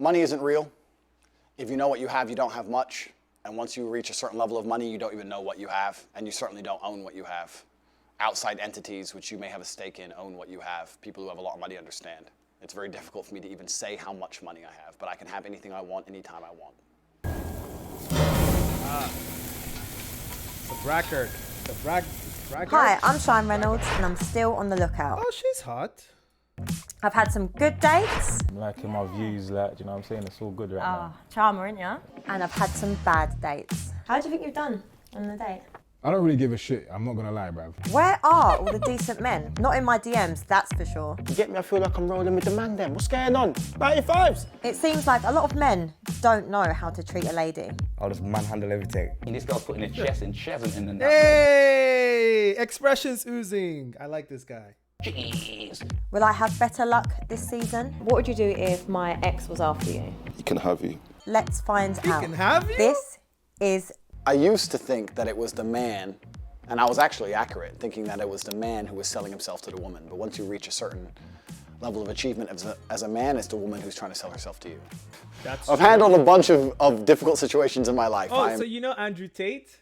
Money isn't real. If you know what you have, you don't have much. And once you reach a certain level of money, you don't even know what you have. And you certainly don't own what you have. Outside entities, which you may have a stake in, own what you have. People who have a lot of money understand. It's very difficult for me to even say how much money I have, but I can have anything I want, anytime I want. The record. Hi, I'm Chian Reynolds and I'm still on the lookout. Oh, she's hot. I've had some good dates. I'm liking my views, like, do you know what I'm saying? It's all good right now. Charmer, ain't ya? And I've had some bad dates. How do you think you've done on the date? I don't really give a shit, I'm not gonna lie, bruv. Where are all the decent men? Not in my DMs, that's for sure. You get me? I feel like I'm rolling with the man then. What's going on? 95s. It seems like a lot of men don't know how to treat a lady. I'll just manhandle everything. This girl's putting his chest in chest in the Hey! Expressions oozing. I like this guy. Jeez. Will I have better luck this season? What would you do if my ex was after you? He can have you. Let's find out. He can have you? This is... I used to think that it was the man, and I was actually accurate, thinking that it was the man who was selling himself to the woman. But once you reach a certain level of achievement as a man, it's the woman who's trying to sell herself to you. I've handled a bunch of difficult situations in my life. Oh, so you know Andrew Tate?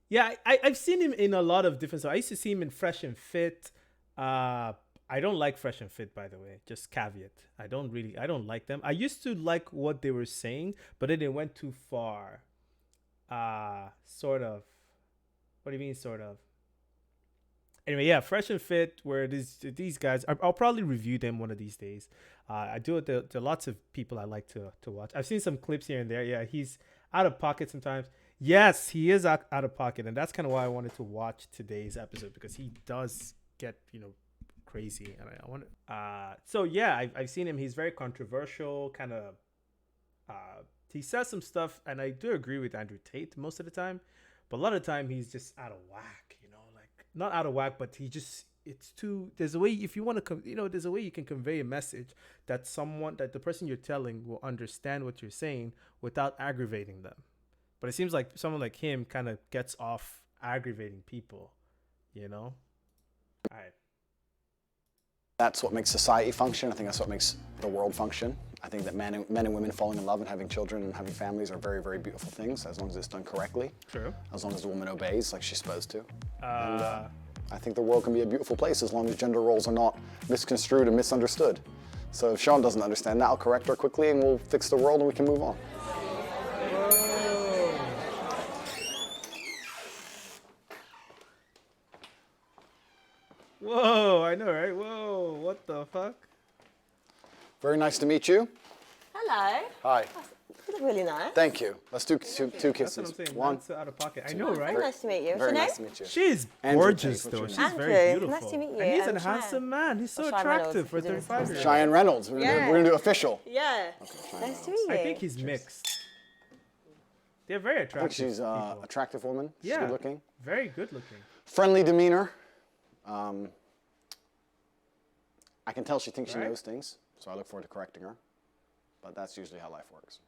Yeah, I've seen him in a lot of different stuff. I used to see him in Fresh and Fit. I don't like Fresh and Fit, by the way. Just caveat. I don't like them. I used to like what they were saying, but then it went too far. Sort of. What do you mean, sort of? Anyway, yeah, Fresh and Fit, where these guys, I'll probably review them one of these days. I do it. There are lots of people I like to watch. I've seen some clips here and there. Yeah, he's out of pocket sometimes. Yes, he is out of pocket, and that's kind of why I wanted to watch today's episode, because he does get, crazy, and I want to. So yeah, I've seen him. He's very controversial, kind of. He says some stuff, and I do agree with Andrew Tate most of the time, but a lot of the time he's just out of whack, like not out of whack, but it's too, there's a way, if you want to, there's a way you can convey a message that the person you're telling will understand what you're saying without aggravating them. But it seems like someone like him kind of gets off aggravating people, All right. That's what makes society function. I think that's what makes the world function. I think that men and women falling in love and having children and having families are very, very beautiful things, as long as it's done correctly. True. As long as the woman obeys like she's supposed to. And I think the world can be a beautiful place as long as gender roles are not misconstrued and misunderstood. So if Sean doesn't understand that, I'll correct her quickly and we'll fix the world and we can move on. Whoa, I know, right? Whoa, what the fuck? Very nice to meet you. Hello. Hi. You look really nice. Thank you. Let's do two kisses. That's what I'm saying. One. That's out of pocket. I know, right? Very nice to meet you. Very What's your nice to name? meet you. She's Andrew gorgeous, Tate, though. what's She's your name? very Andrew, beautiful. nice to meet you. And he's I'm a Chian. handsome man. He's so Chian attractive for a Reynolds. 35-year-old. Chian Reynolds. We're gonna do official. Yeah. Nice to meet you. I think he's mixed. They're very I attractive. think she's an attractive woman. She's good looking. Very good looking. Friendly demeanor. I can tell she thinks she knows things, so I look forward to correcting her. But that's usually how life works.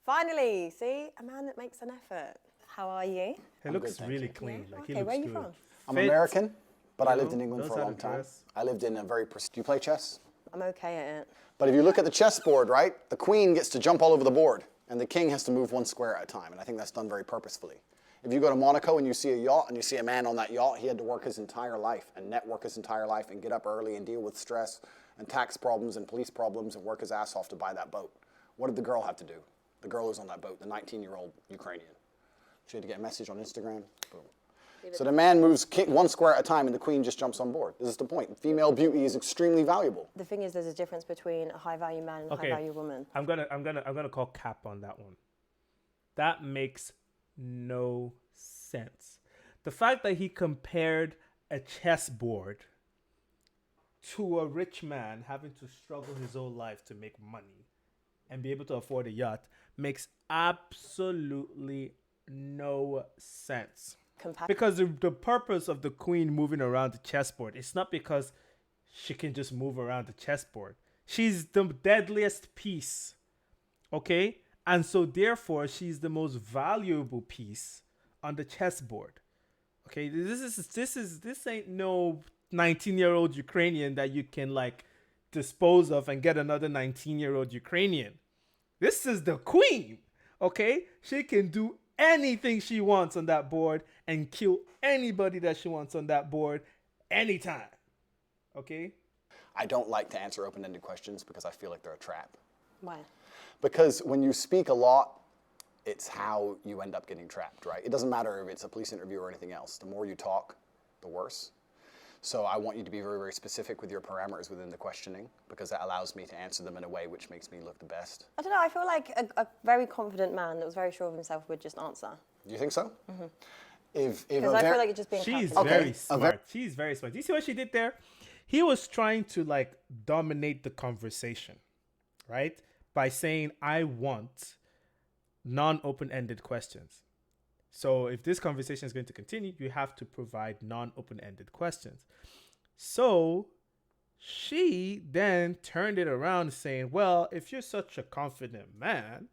Finally, see? A man that makes an effort. How are you? He looks good, really thank clean. Like, he Okay, looks where are you good. from? I'm Fit, American, but I lived in England knows for a how long to time. dress. I lived in a very do you play chess? I'm okay at it. But if you look at the chessboard, right, the queen gets to jump all over the board, and the king has to move one square at a time, and I think that's done very purposefully. If you go to Monaco and you see a yacht, and you see a man on that yacht, he had to work his entire life, and network his entire life, and get up early, and deal with stress, and tax problems, and police problems, and work his ass off to buy that boat. What did the girl have to do? The girl who's on that boat, the 19-year-old Ukrainian. She had to get a message on Instagram, boom. So the man moves one square at a time and the queen just jumps on board. This is the point. Female beauty is extremely valuable. The thing is, there's a difference between a high-value man and a high-value woman. I'm gonna call cap on that one. That makes no sense. The fact that he compared a chessboard to a rich man having to struggle his whole life to make money and be able to afford a yacht makes absolutely no sense. Because the purpose of the queen moving around the chessboard, it's not because she can just move around the chessboard. She's the deadliest piece, okay? And so therefore, she's the most valuable piece on the chessboard. Okay, this ain't no 19-year-old Ukrainian that you can like dispose of and get another 19-year-old Ukrainian. This is the queen, okay? She can do anything she wants on that board and kill anybody that she wants on that board anytime, okay? I don't like to answer open-ended questions because I feel like they're a trap. Why? Because when you speak a lot, it's how you end up getting trapped, right? It doesn't matter if it's a police interview or anything else. The more you talk, the worse. So I want you to be very, very specific with your parameters within the questioning, because that allows me to answer them in a way which makes me look the best. I don't know. I feel like a very confident man that was very sure of himself would just answer. Do you think so? Mm-hmm. If Because I feel like you're just being She's calculated. very Okay, smart. She's very smart. Do you see what she did there? He was trying to like dominate the conversation, right? By saying, I want non-open-ended questions. So if this conversation is going to continue, you have to provide non-open-ended questions. So she then turned it around saying, well, if you're such a confident man,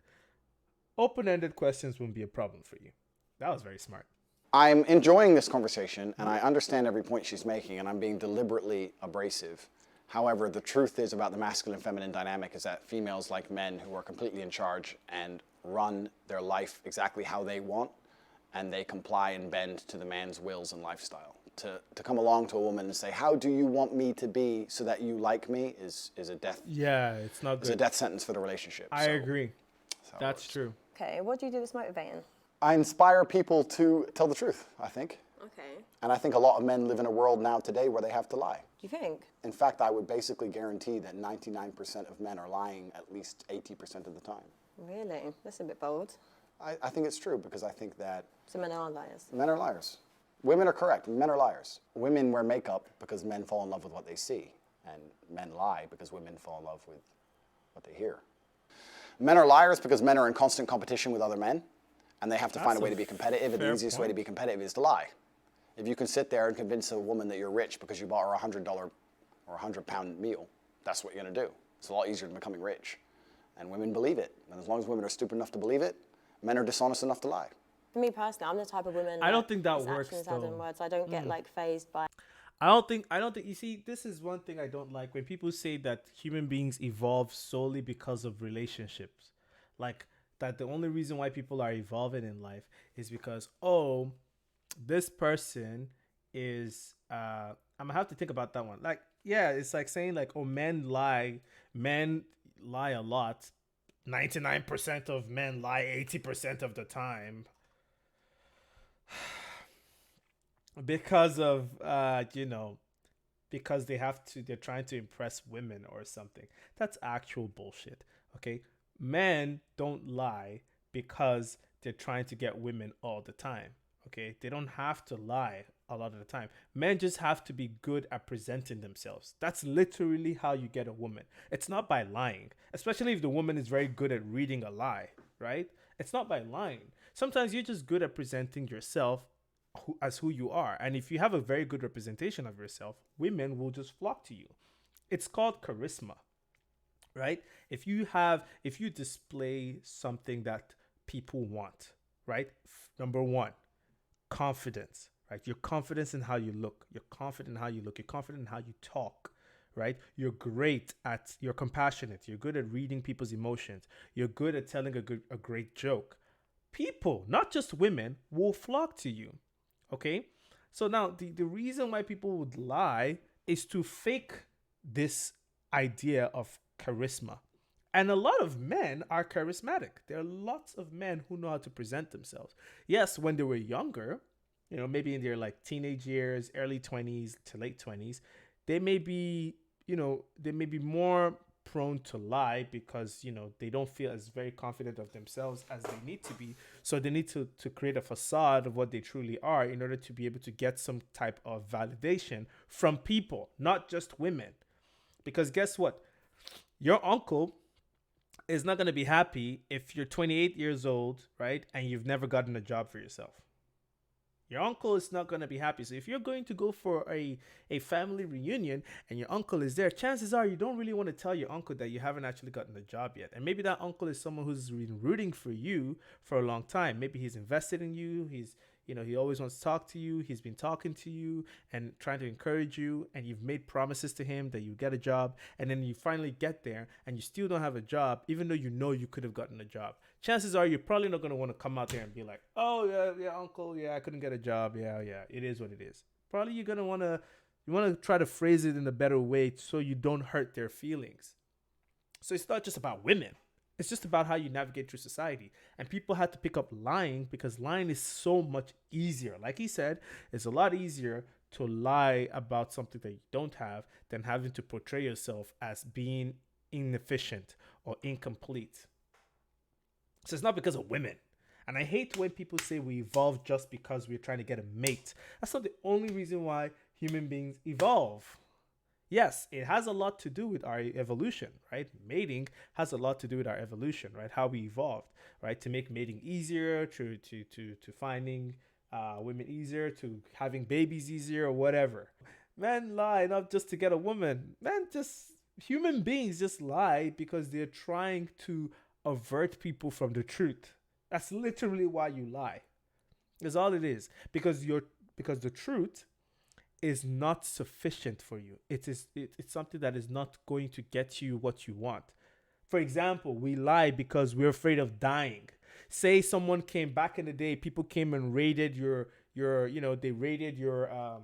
open-ended questions wouldn't be a problem for you. That was very smart. I'm enjoying this conversation, and I understand every point she's making, and I'm being deliberately abrasive. However, the truth is about the masculine-feminine dynamic is that females like men who are completely in charge and run their life exactly how they want, and they comply and bend to the man's wills and lifestyle. To come along to a woman and say, how do you want me to be so that you like me is a death. Yeah, it's not It's a good. death sentence for the relationship. I So agree. that's how it That's works. true. Okay, what do you do that's motivating? I inspire people to tell the truth, I think. Okay. And I think a lot of men live in a world now today where they have to lie. Do you think? In fact, I would basically guarantee that 99% of men are lying at least 80% of the time. Really? That's a bit bold. I think it's true because I think that So men are liars. men are liars. Women are correct, men are liars. Women wear makeup because men fall in love with what they see, and men lie because women fall in love with what they hear. Men are liars because men are in constant competition with other men, and they have to find a way to be competitive, and the fair easiest way to point. be competitive is to lie. If you can sit there and convince a woman that you're rich because you bought her a $100 or £100 meal, that's what you're gonna do. It's a lot easier than becoming rich. And women believe it, and as long as women are stupid enough to believe it, men are dishonest enough to lie. For me personally, I'm the type of woman. I don't think that is works, actions rather than though. words. I don't get like phased by. I don't think, you see, this is one thing I don't like when people say that human beings evolve solely because of relationships. Like, that the only reason why people are evolving in life is because, oh, this person is, I'm gonna have to think about that one. Like, yeah, it's like saying like, oh, men lie a lot. 99% of men lie 80% of the time. Because of because they're trying to impress women or something. That's actual bullshit. Okay, men don't lie because they're trying to get women all the time. Okay, they don't have to lie a lot of the time. Men just have to be good at presenting themselves. That's literally how you get a woman. It's not by lying, especially if the woman is very good at reading a lie, right? It's not by lying. Sometimes you're just good at presenting yourself as who you are. And if you have a very good representation of yourself, women will just flock to you. It's called charisma, right? If you display something that people want, right? Number one, confidence, right? Your confidence in how you look. You're confident in how you look. You're confident in how you talk, right? You're compassionate. You're good at reading people's emotions. You're good at telling a great joke. People, not just women, will flock to you. Okay? So now the reason why people would lie is to fake this idea of charisma. And a lot of men are charismatic. There are lots of men who know how to present themselves. Yes, when they were younger, maybe in their like teenage years, early 20s to late 20s, they may be more prone to lie because, they don't feel as very confident of themselves as they need to be. So they need to create a facade of what they truly are in order to be able to get some type of validation from people, not just women. Because guess what? Your uncle is not going to be happy if you're 28 years old, right? And you've never gotten a job for yourself. Your uncle is not going to be happy. So if you're going to go for a family reunion and your uncle is there, chances are you don't really want to tell your uncle that you haven't actually gotten a job yet. And maybe that uncle is someone who's been rooting for you for a long time. Maybe he's invested in you. You know, he always wants to talk to you. He's been talking to you and trying to encourage you, and you've made promises to him that you get a job, and then you finally get there and you still don't have a job, even though you know you could have gotten a job. Chances are you're probably not going to want to come out there and be like, oh, yeah, uncle, yeah, I couldn't get a job. Yeah, it is what it is. Probably you're going to want to try to phrase it in a better way so you don't hurt their feelings. So it's not just about women. It's just about how you navigate through society. And people had to pick up lying because lying is so much easier. Like he said, it's a lot easier to lie about something that you don't have than having to portray yourself as being inefficient or incomplete. So it's not because of women. And I hate when people say we evolve just because we're trying to get a mate. That's not the only reason why human beings evolve. Yes, it has a lot to do with our evolution, right? Mating has a lot to do with our evolution, right? How we evolved, right? To make mating easier, to finding women easier, to having babies easier, or whatever. Men lie not just to get a woman. Human beings just lie because they're trying to avert people from the truth. That's literally why you lie. That's all it is. Because the truth is not sufficient for you. It's something that is not going to get you what you want. For example, we lie because we're afraid of dying. Say someone came back in the day, people came and raided they raided your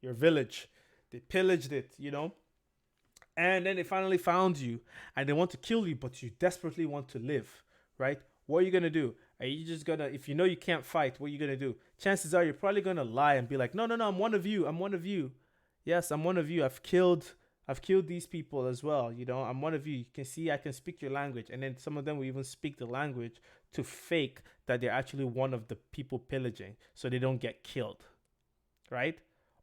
village. They pillaged it, and then they finally found you and they want to kill you, but you desperately want to live, right? What are you going to do? Are you just going to, if you know you can't fight, what are you going to do? Chances are you're probably going to lie and be like, no, I'm one of you. I'm one of you. Yes, I'm one of you. I've killed these people as well. I'm one of you. You can see I can speak your language. And then some of them will even speak the language to fake that they're actually one of the people pillaging so they don't get killed, right?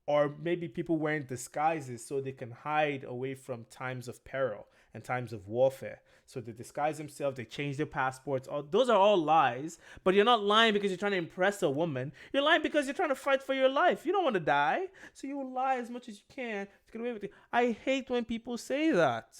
Or maybe people wearing disguises so they can hide away from times of peril and times of warfare. So they disguise themselves, they change their passports. Those are all lies, but you're not lying because you're trying to impress a woman. You're lying because you're trying to fight for your life. You don't want to die, so you will lie as much as you can to get away with it. I hate when people say that.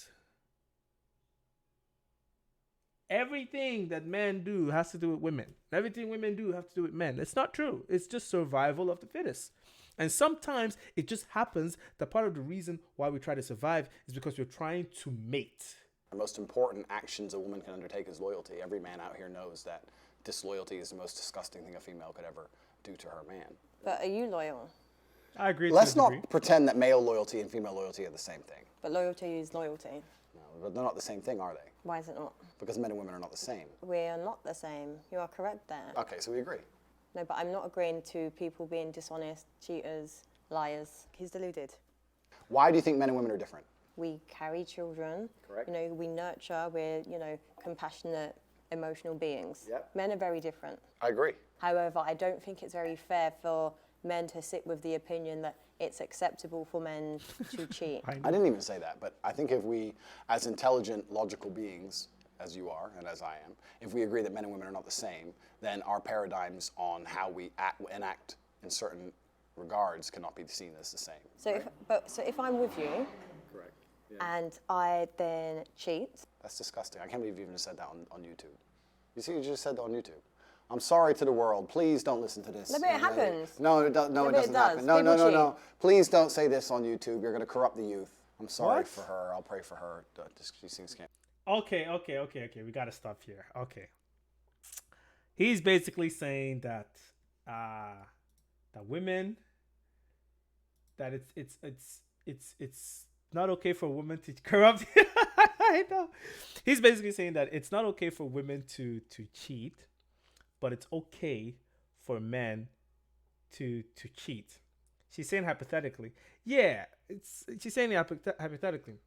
Everything that men do has to do with women. Everything women do has to do with men. It's not true. It's just survival of the fittest. And sometimes it just happens that part of the reason why we try to survive is because we're trying to mate. The most important actions a woman can undertake is loyalty. Every man out here knows that disloyalty is the most disgusting thing a female could ever do to her man. But are you loyal? I agree. Let's not pretend that male loyalty and female loyalty are the same thing. But loyalty is loyalty. No, but they're not the same thing, are they? Why is it not? Because men and women are not the same. We are not the same. You are correct there. Okay, so we agree. No, but I'm not agreeing to people being dishonest, cheaters, liars. He's deluded. Why do you think men and women are different? We carry children. Correct. We nurture. We're, compassionate, emotional beings. Yep. Men are very different. I agree. However, I don't think it's very fair for men to sit with the opinion that it's acceptable for men to cheat. I didn't even say that, but I think if we, as intelligent, logical beings, as you are and as I am, if we agree that men and women are not the same, then our paradigms on how we enact in certain regards cannot be seen as the same. So, right? so if I'm with you, Correct. Yeah. and I then cheat. That's disgusting. I can't believe you even said that on YouTube. You see, you just said that on YouTube. I'm sorry to the world. Please don't listen to this. No, but it happens. No, it doesn't happen. No. Please don't say this on YouTube. You're going to corrupt the youth. I'm sorry for her. I'll pray for her. She seems scam. Okay. We got to stop here. Okay. He's basically saying that that women, that it's not okay for women to corrupt. I know. He's basically saying that it's not okay for women to cheat, but it's okay for men to cheat. She's saying hypothetically. Yeah, she's saying hypothetically.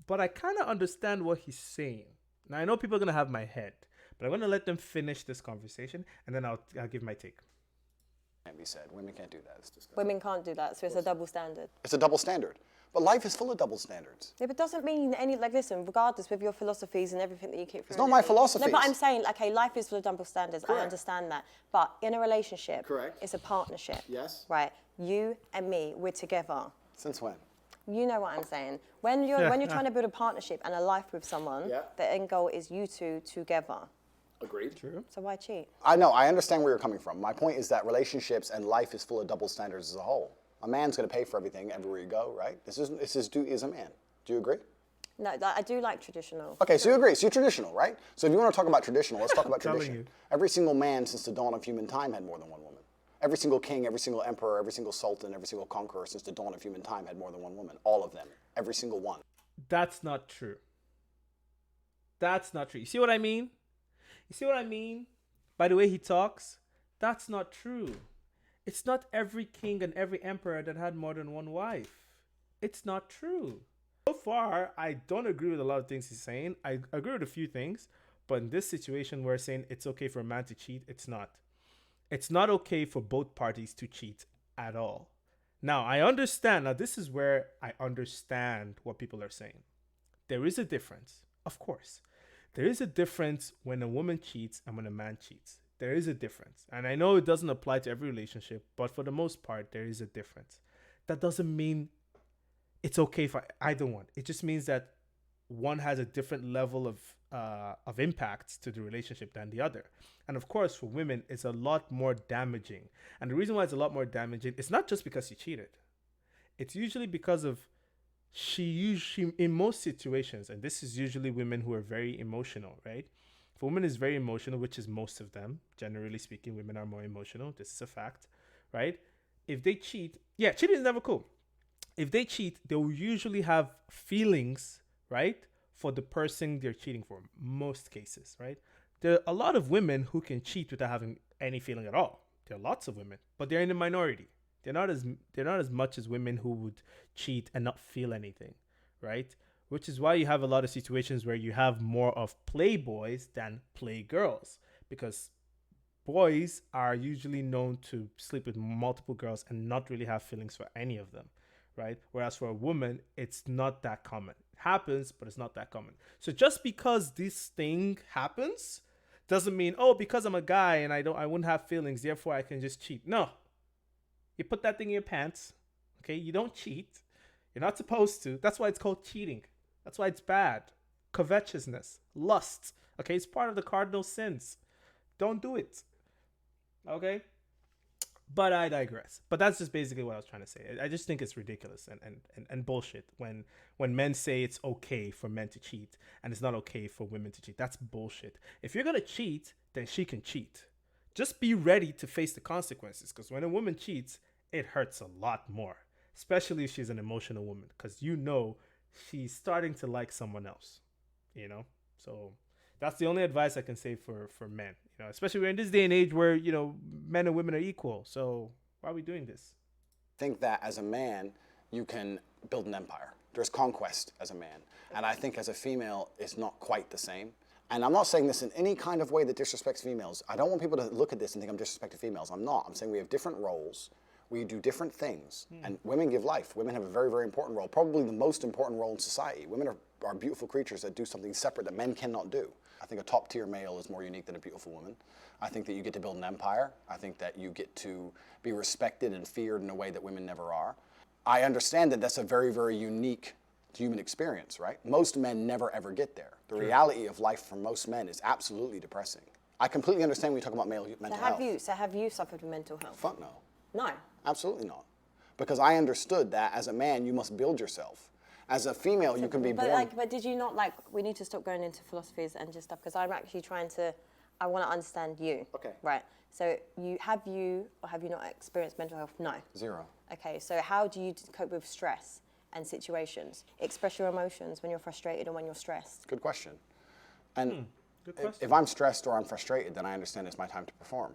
But I kind of understand what he's saying. Now, I know people are going to have my head, but I'm going to let them finish this conversation, and then I'll give my take. Can't be said. Women can't do that. It's disgusting. Women can't do that, so it's a double standard. It's a double standard. But life is full of double standards. Yeah, but it doesn't mean listen, regardless with your philosophies and everything that you keep. It's not my philosophies. No, but I'm saying, okay, life is full of double standards. Correct. I understand that. But in a relationship, Correct. It's a partnership. Yes. Right. You and me, we're together. Since when? You know what I'm saying. When you're trying to build a partnership and a life with someone, Yeah. the end goal is you two together. Agreed. True. So why cheat? I know, I understand where you're coming from. My point is that relationships and life is full of double standards as a whole. A man's going to pay for everything everywhere you go, right? This is his duty as a man. Do you agree? No, I do like traditional. Okay, so you agree. So you're traditional, right? So if you want to talk about traditional, let's talk about Telling tradition. you. Every single man since the dawn of human time had more than one woman. Every single king, every single emperor, every single sultan, every single conqueror since the dawn of human time had more than one woman. All of them. Every single one. That's not true. That's not true. You see what I mean? You see what I mean? By the way he talks, that's not true. It's not every king and every emperor that had more than one wife. It's not true. So far, I don't agree with a lot of things he's saying. I agree with a few things, but in this situation, we're saying it's okay for a man to cheat. It's not. It's not okay for both parties to cheat at all. Now, I understand. Now, this is where I understand what people are saying. There is a difference, of course. There is a difference when a woman cheats and when a man cheats. There is a difference. And I know it doesn't apply to every relationship, but for the most part, there is a difference. That doesn't mean it's okay for either one. It just means that one has a different level of impact to the relationship than the other. And of course, for women, it's a lot more damaging. And the reason why it's a lot more damaging, it's not just because she cheated. It's usually because of she in most situations, and this is usually women who are very emotional, right? If a woman is very emotional, which is most of them, generally speaking, women are more emotional. This is a fact, right? If they cheat, yeah, cheating is never cool. If they cheat, they will usually have feelings, right, for the person they're cheating for, most cases, right? There are a lot of women who can cheat without having any feeling at all. There are lots of women, but they're in the minority. They're not as much as women who would cheat and not feel anything, right? Which is why you have a lot of situations where you have more of playboys than playgirls, because boys are usually known to sleep with multiple girls and not really have feelings for any of them, right? Whereas for a woman, it's not that common. It happens, but it's not that common. So just because this thing happens doesn't mean, oh, because I'm a guy and I wouldn't have feelings, therefore I can just cheat. No. You put that thing in your pants, okay? You don't cheat. You're not supposed to. That's why it's called cheating. That's why it's bad. Covetousness, lust, okay? It's part of the cardinal sins. Don't do it, okay? But I digress. But that's just basically what I was trying to say. I just think it's ridiculous and bullshit when men say it's okay for men to cheat and it's not okay for women to cheat. That's bullshit. If you're going to cheat, then she can cheat. Just be ready to face the consequences, because when a woman cheats, it hurts a lot more, especially if she's an emotional woman, because you know she's starting to like someone else, you know? So that's the only advice I can say for men, you know, especially we're in this day and age where, you know, men and women are equal. So why are we doing this? I think that as a man, you can build an empire. There's conquest as a man. And I think as a female, it's not quite the same. And I'm not saying this in any kind of way that disrespects females. I don't want people to look at this and think I'm disrespecting females. I'm not. I'm saying we have different roles. We do different things. And women give life. Women have a very, very important role, probably the most important role in society. Women are beautiful creatures that do something separate that men cannot do. I think a top-tier male is more unique than a beautiful woman. I think that you get to build an empire. I think that you get to be respected and feared in a way that women never are. I understand that that's a very, very unique human experience, right? Most men never ever get there. The reality of life for most men is absolutely depressing. I completely understand when you talk about mental health. So have you suffered with mental health? Fuck no. No. Absolutely not. Because I understood that as a man, you must build yourself. As a female, you can be born. But did you not, we need to stop going into philosophies and just stuff, because I'm actually I want to understand you. Okay. Right. So have you not experienced mental health? No. Zero. Okay, so how do you cope with stress and situations? Express your emotions when you're frustrated or when you're stressed. Good question. And Good question. if I'm stressed or I'm frustrated, then I understand it's my time to perform.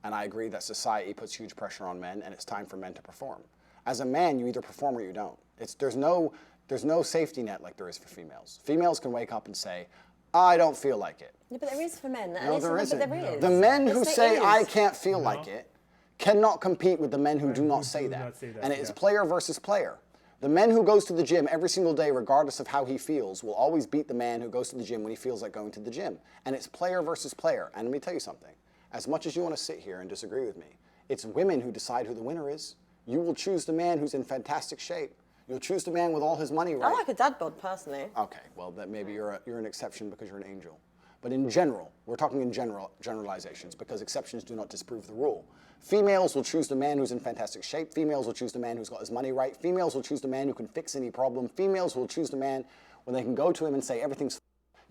And I agree that society puts huge pressure on men, and it's time for men to perform. As a man, you either perform or you don't. There's no safety net like there is for females. Females can wake up and say, I don't feel like it. Yeah, but there is for men. No, there isn't. But there is. The men who Yes, say, there is. I can't feel like it, cannot compete with the men who do not say that. And it's player versus player. The man who goes to the gym every single day, regardless of how he feels, will always beat the man who goes to the gym when he feels like going to the gym. And it's player versus player. And let me tell you something. As much as you want to sit here and disagree with me, it's women who decide who the winner is. You will choose the man who's in fantastic shape. You'll choose the man with all his money right. I like a dad bod, personally. Okay, well, that maybe you're an exception because you're an angel. But in general, We're talking in generalizations because exceptions do not disprove the rule. Females will choose the man who's in fantastic shape. Females will choose the man who's got his money right. Females will choose the man who can fix any problem. Females will choose the man when they can go to him and say, everything's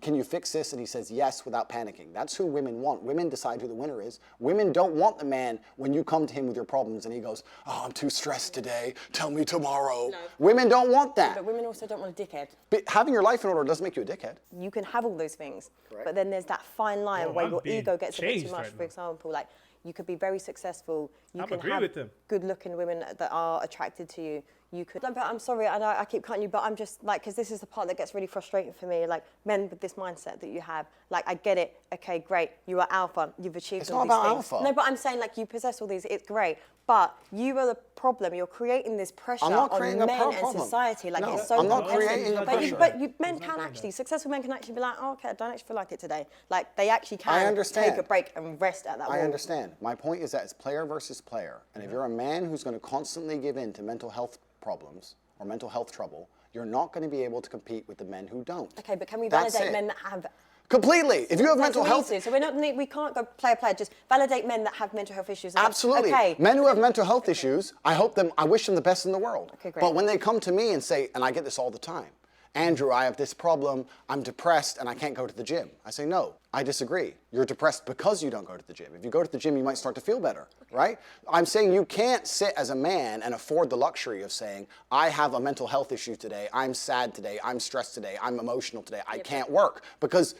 can you fix this? And he says yes without panicking. That's who women want. Women decide who the winner is. Women don't want the man when you come to him with your problems and he goes, oh, I'm too stressed today. Tell me tomorrow. No. Women don't want that. But women also don't want a dickhead. But having your life in order doesn't make you a dickhead. You can have all those things, but then there's that fine line where your ego gets a bit too much. For example, like you could be very successful. You can have good-looking women that are attracted to you. You could. But I'm sorry, I know I keep cutting you, but I'm just like, because this is the part that gets really frustrating for me. Like men with this mindset that you have. Like I get it. Okay, great. You are alpha. You've achieved all these things. It's not about alpha. No, but I'm saying like you possess all these. It's great. But you are the problem. You're creating this pressure on men and society. Like no, it's so I'm not creating a pressure. But men can actually, successful men can actually be like, oh, okay, I don't actually feel like it today. Like they actually can take a break and rest at that wall. I understand. My point is that it's player versus player. And if you're a man who's going to constantly give in to mental health problems or mental health trouble, you're not going to be able to compete with the men who don't. Okay, but can we validate men that have... Completely. If you have mental health... So we can't go player, just validate men that have mental health issues. Absolutely. Okay. Men who have mental health issues, I wish them the best in the world. Okay, great. But when they come to me and say, and I get this all the time, Andrew, I have this problem, I'm depressed and I can't go to the gym. I say, no, I disagree. You're depressed because you don't go to the gym. If you go to the gym, you might start to feel better, right? I'm saying you can't sit as a man and afford the luxury of saying, I have a mental health issue today, I'm sad today, I'm stressed today, I'm emotional today, I can't work, because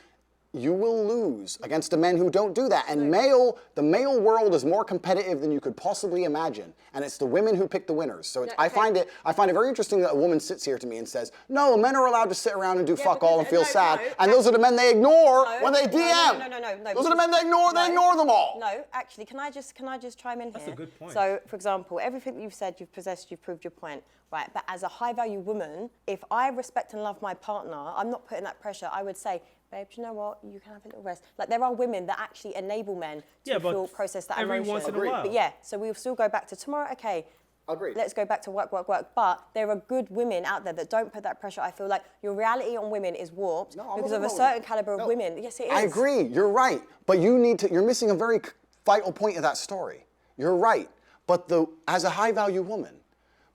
you will lose against the men who don't do that. And the male world is more competitive than you could possibly imagine. And it's the women who pick the winners. So I find it very interesting that a woman sits here to me and says, no, men are allowed to sit around and do fuck all and feel sad. And those are the men they ignore when they DM. No. Those are the men they ignore them all. No, actually, can I just chime in here? That's a good point. So, for example, everything you've said, you've possessed, you've proved your point. Right, but as a high-value woman, if I respect and love my partner, I'm not putting that pressure. I would say, babe, do you know what? You can have a little rest. Like, there are women that actually enable men to process that emotion. Every once in a while. But yeah, so we'll still go back to tomorrow. Okay, agreed. Let's go back to work. But there are good women out there that don't put that pressure. I feel like your reality on women is warped because of a certain caliber of women. Yes, it is. I agree. You're right. But you're missing a very vital point of that story. You're right. But as a high-value woman,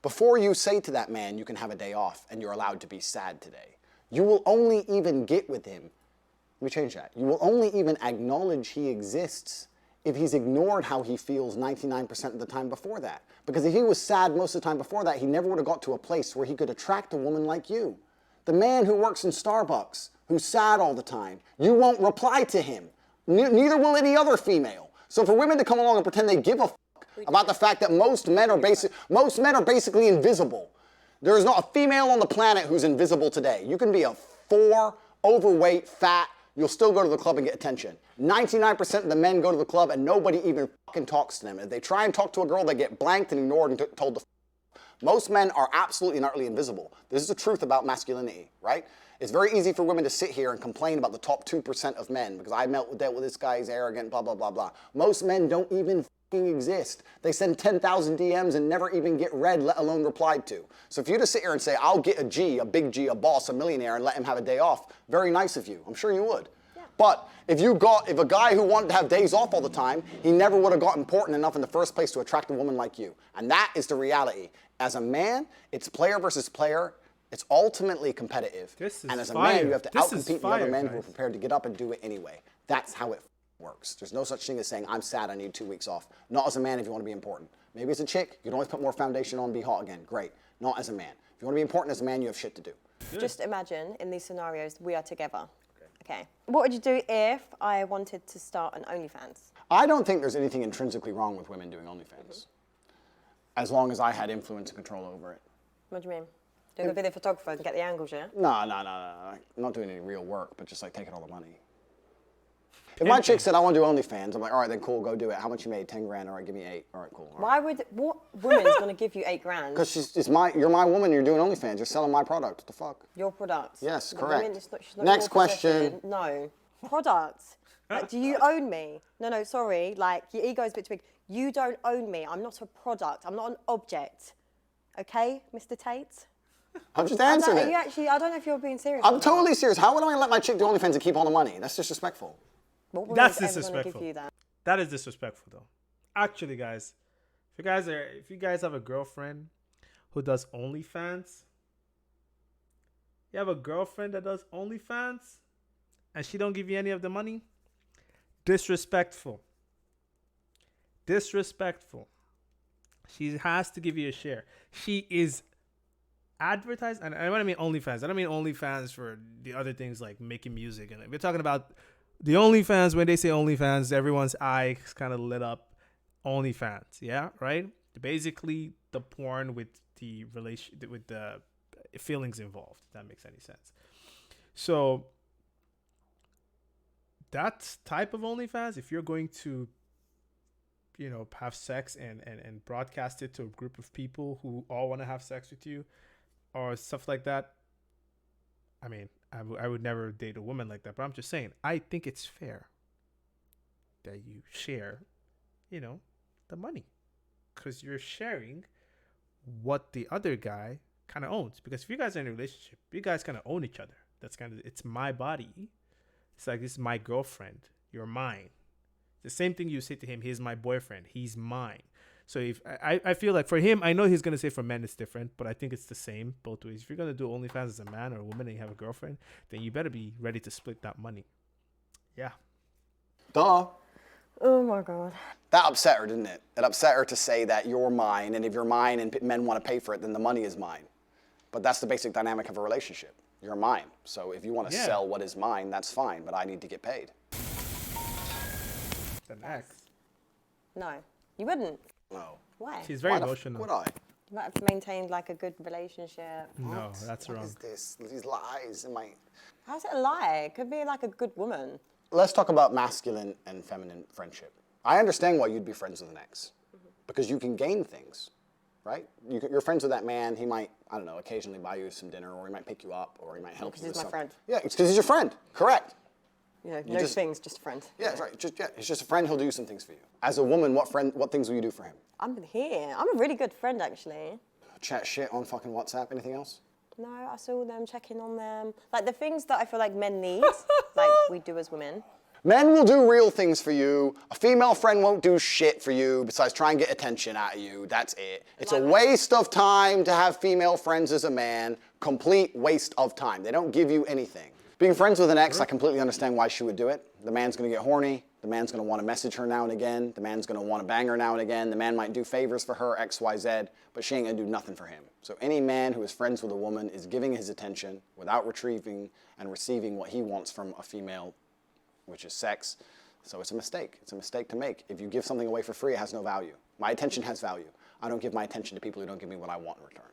before you say to that man, you can have a day off and you're allowed to be sad today, you will only even get with him. Let me change that. You will only even acknowledge he exists if he's ignored how he feels 99% of the time before that. Because if he was sad most of the time before that, he never would have got to a place where he could attract a woman like you. The man who works in Starbucks, who's sad all the time, you won't reply to him. Neither will any other female. So for women to come along and pretend they give a about the fact that most men are basically invisible. There is not a female on the planet who's invisible today. You can be a 4, overweight, fat, you'll still go to the club and get attention. 99% of the men go to the club and nobody even fucking talks to them. If they try and talk to a girl, they get blanked and ignored and told to Most men are absolutely and utterly invisible. This is the truth about masculinity, right? It's very easy for women to sit here and complain about the top 2% of men because I dealt with this guy, he's arrogant, blah, blah, blah, blah. Most men don't even exist. They send 10,000 DMs and never even get read, let alone replied to. So if you just sit here and say, I'll get a G, a big G, a boss, a millionaire, and let him have a day off, very nice of you. I'm sure you would. Yeah. But if a guy who wanted to have days off all the time, he never would have got important enough in the first place to attract a woman like you. And that is the reality. As a man, it's player versus player. It's ultimately competitive. And as a man, you have to outcompete the other men who are prepared to get up and do it anyway. That's how it works. There's no such thing as saying, I'm sad, I need 2 weeks off. Not as a man if you want to be important. Maybe as a chick, you can always put more foundation on, be hot again. Great. Not as a man. If you want to be important as a man, you have shit to do. Good. Just imagine, in these scenarios, we are together. Okay. What would you do if I wanted to start an OnlyFans? I don't think there's anything intrinsically wrong with women doing OnlyFans. As long as I had influence and control over it. What do you mean? Doing a video photographer and get the angles, yeah? No. I'm not doing any real work, but just like taking all the money. If my chick said, I want to do OnlyFans, I'm like, all right, then cool, go do it. How much you made? 10 grand, all right, give me 8. All right, cool. All right. What woman's going to give you 8 grand? Because you're my woman, you're doing OnlyFans, you're selling my product, what the fuck? Your product? Yes, correct. She's not Next question. No. Product. Like, do you own me? No, sorry, like, your ego's a bit too big. You don't own me, I'm not a product, I'm not an object. Okay, Mr. Tate? I'm just answering it. I don't know if you're being serious. I'm totally serious. How would I let my chick do OnlyFans and keep all the money? That's disrespectful. What woman That's is ever gonna disrespectful. give you that? That is disrespectful, though. Actually, guys, if you guys have a girlfriend who does OnlyFans, you have a girlfriend that does OnlyFans, and she don't give you any of the money. Disrespectful. Disrespectful. She has to give you a share. She is advertised, and when I mean OnlyFans, I don't mean OnlyFans for the other things like making music. And we're talking about the OnlyFans. When they say OnlyFans, everyone's eyes kind of lit up. OnlyFans, yeah, right? Basically, the porn with the feelings involved. If that makes any sense. So that type of OnlyFans, if you're going to, have sex and broadcast it to a group of people who all want to have sex with you or stuff like that, I mean, I would never date a woman like that. But I'm just saying, I think it's fair that you share, the money, because you're sharing what the other guy kind of owns. Because if you guys are in a relationship, you guys kind of own each other. It's my body. It's like, this is my girlfriend. You're mine. The same thing you say to him, he's my boyfriend. He's mine. So if I feel like for him, I know he's going to say for men it's different, but I think it's the same both ways. If you're going to do OnlyFans as a man or a woman and you have a girlfriend, then you better be ready to split that money. Yeah. Duh. Oh my God. That upset her, didn't it? It upset her to say that you're mine, and if you're mine and men want to pay for it, then the money is mine. But that's the basic dynamic of a relationship. You're mine. So if you want to sell what is mine, that's fine, but I need to get paid. An ex. No, you wouldn't. No. Why? She's very Why the emotional. would I? You might have maintained like a good relationship. No, that's wrong. What is this? These lies. How's it a lie? It could be like a good woman. Let's talk about masculine and feminine friendship. I understand why you'd be friends with an ex. Because you can gain things, right? You're friends with that man. He might, I don't know, occasionally buy you some dinner, or he might pick you up, or he might help you with something. Because he's my friend. Yeah, it's because he's your friend. Correct. No things, just a friend. Yeah, that's right. He's just a friend. He'll do some things for you. As a woman, what things will you do for him? I'm here. I'm a really good friend, actually. Chat shit on fucking WhatsApp. Anything else? No, I saw them, checking on them. Like the things that I feel like men need, like we do as women. Men will do real things for you. A female friend won't do shit for you besides try and get attention out of you. That's it. It's a waste of time to have female friends as a man. Complete waste of time. They don't give you anything. Being friends with an ex, I completely understand why she would do it. The man's gonna get horny. The man's gonna wanna message her now and again. The man's gonna wanna bang her now and again. The man might do favors for her, X, Y, Z, but she ain't gonna do nothing for him. So any man who is friends with a woman is giving his attention without retrieving and receiving what he wants from a female, which is sex. So it's a mistake. It's a mistake to make. If you give something away for free, it has no value. My attention has value. I don't give my attention to people who don't give me what I want in return.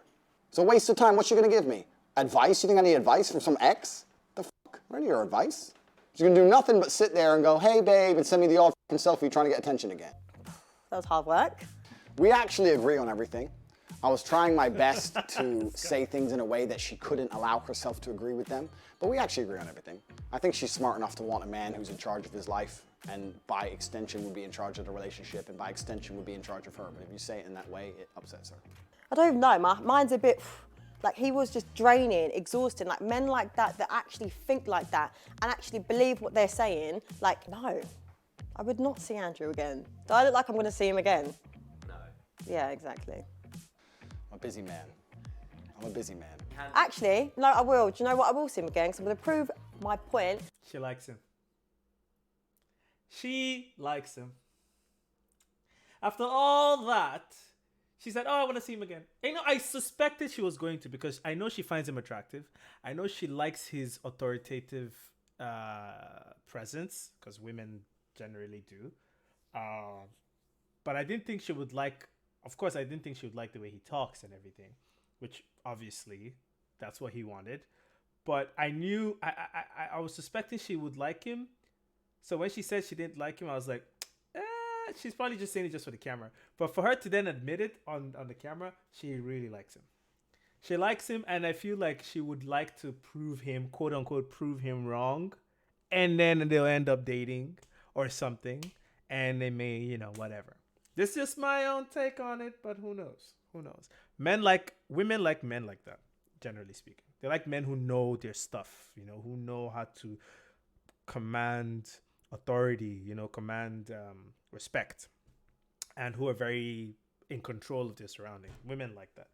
It's a waste of time. What's she gonna give me? Advice? You think I need advice from some ex? The fuck? I don't need your advice. She's gonna do nothing but sit there and go, hey babe, and send me the odd fucking selfie trying to get attention again. That was hard work. We actually agree on everything. I was trying my best to say things in a way that she couldn't allow herself to agree with them, but we actually agree on everything. I think she's smart enough to want a man who's in charge of his life, and by extension would be in charge of the relationship, and by extension would be in charge of her. But if you say it in that way, it upsets her. I don't know, mine's a bit, like he was just draining, exhausting. Like men like that actually think like that and actually believe what they're saying, like, no, I would not see Andrew again. Do I look like I'm gonna see him again? No. Yeah, exactly. I'm a busy man. I'm a busy man. Actually, no, I will. Do you know what? I will see him again because I'm gonna prove my point. She likes him. She likes him. After all that, she said, oh, I want to see him again. I suspected she was going to, because I know she finds him attractive. I know she likes his authoritative presence, because women generally do. But I didn't think she would like, of course, I didn't think she would like the way he talks and everything, which obviously that's what he wanted. But I knew, I was suspecting she would like him. So when she said she didn't like him, I was like, she's probably just saying it just for the camera. But for her to then admit it on the camera, she really likes him. She likes him, and I feel like she would like to prove him, quote unquote, prove him wrong. And then they'll end up dating or something. And they may, whatever. This is just my own take on it, but who knows? Who knows? Women like men like that, generally speaking. They like men who know their stuff, who know how to command authority, command respect, and who are very in control of their surroundings. Women like that.